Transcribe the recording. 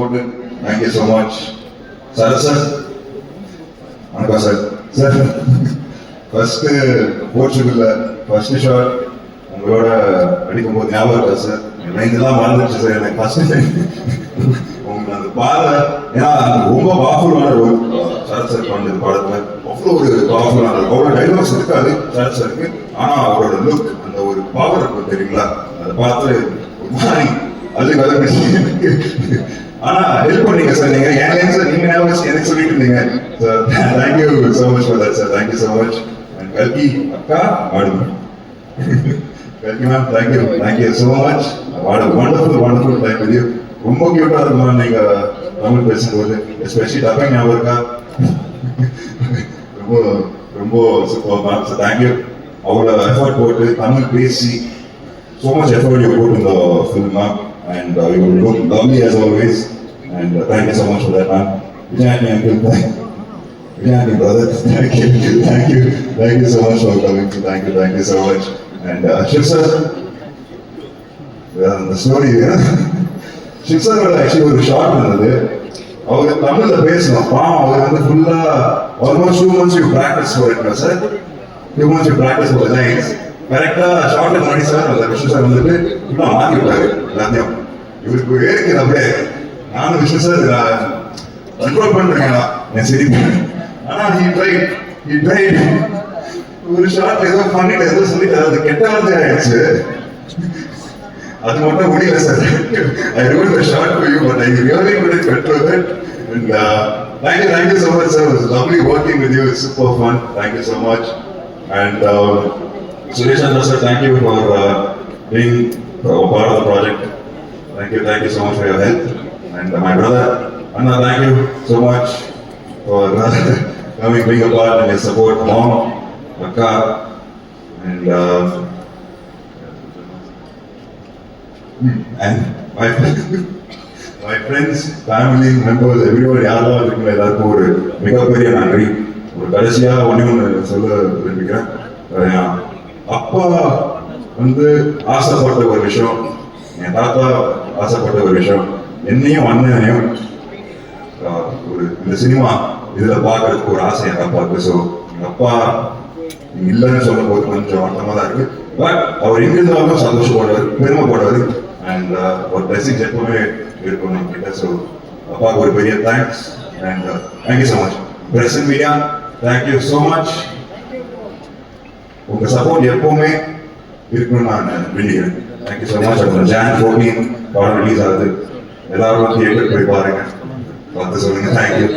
supported. Thank you so much. Sir. வணக்கம் sir. First போர்ச்சுகல்ல first shot உங்களோட அடிக்கும்போது ஞாபகம் இருக்கா சார்? இதெல்லாம் மறந்துச்சு சார் எனக்கு ஃபர்ஸ்ட் உங்களுக்கு அந்த பார்வை, ஏன்னா ரொம்ப பவர்ஃபுல்லான ரோல் சரத் சார் பண்ணது படத்துல. அவ்வளோ ஒரு பவர்ஃபுல்லான ரோல், அவ்வளோ டைலாக்ஸ் இருக்காது சரத் சாருக்கு, ஆனா அவரோட லுக், அந்த ஒரு பவர் இருக்கும் தெரியுங்களா, அதை பார்த்து ஒரு மாதிரி அதுக்கு எனக்கு ஆனா ஹெல்ப் பண்ணீங்க சார். நீங்க ஏன் சார் நீங்க எனக்கு சொல்லிட்டு இருந்தீங்க sir. Thank you so much for that sir. Thank you so much. And கல்கி அக்கா ஆடுங்க. கல்கி ma'am thank you so much. What wonderful time with you. ரொம்ப கியூட்டா இருக்கும் நீங்க தமிழ் பேசும்போது, எஸ்பெஷலி டப்பிங் ஞாபகம் இருக்கா? ரொம்ப ரொம்ப சூப்பர் மேம். So thank you. அவ்வளோ எஃபர்ட் போட்டு தமிழ் பேசி, so much effort you put in the film, ma'am, and you look lovely as always, and thank you so much for that, ma'am. Vijayani uncle, Vijayani brother, thank you so much for coming. Thank you so much. And Shiv sir, the story, Shiv sir actually ஒரு short இருந்தது, அவர் தமிழ்ல பேசணும். அவர் வந்து ஃபுல்லா almost 2 months you practice for it, sir. 2 months you practice for the lines. கரெக்டா ஷார்ட்ல முன்னாடி sir அந்த Vishnu sir வந்துட்டு இப்ப மாத்தி விட்டாரு எல்லாத்தையும். இவருக்கு வேலைக்கு அப்படியே நானும் விஷ்ணு சார் கண்ட்ரோல் பண்றேன் என் சரி. ஆனா he tried ஒரு ஷார்ட் ஏதோ பண்ணிட்டு ஏதோ சொல்லிட்டு அது கெட்ட வார்த்தை ஆயிடுச்சு. அது மட்டும் முடியல sir. I wrote the short for you, but I really couldn't control it. And thank you so much sir. It was lovely working with you. It's super fun. Thank you so much. And Suresh Chandra sir, thank you for being part of the project. Thank you so much for your help. And my brother Anna, thank you so much for coming, being a part and your support. Mom, Akka, and my friends, family members, everybody, யாரெல்லாம் இருக்குங்க எல்லாருக்கும் ஒரு மிகப்பெரிய நன்றி. ஒரு கடைசியா ஒன்று சொல்ல விரும்புகிறேன். அப்பா வந்து ஆசைப்பட்ட ஒரு விஷயம், என் தாத்தா ஆசைப்பட்ட ஒரு விஷயம், என்னையும் அண்ணனையும் ஒரு இந்த சினிமா இதுல பாக்குறதுக்கு ஒரு ஆசை எங்க அப்பாவுக்கு. ஸோ எங்க அப்பா இல்லைன்னு சொல்லும் போது கொஞ்சம் வருத்தமா தான் இருக்கு. பட் அவர் எங்க இருந்தாலும் சந்தோஷப்படுவார், பெருமைப்படுவார். அண்ட் ஒரு பிளஸிங்ஸ் எப்பவுமே இருக்கும் நம்ம கிட்ட. ஸோ அப்பாவுக்கு ஒரு பெரிய thanks. And thank you so much. Present media, thank you so much. உங்க சப்போர்ட் எப்பவுமே இருக்குன்னு நான் வேண்டிக்கிறேன். Thank you so much. அப்புறம் Jan 14 படம் ரிலீஸ் ஆகுது, எல்லாரும் தியேட்டர் போய் பாருங்க, பார்த்து சொல்லுங்க. தேங்க்யூ.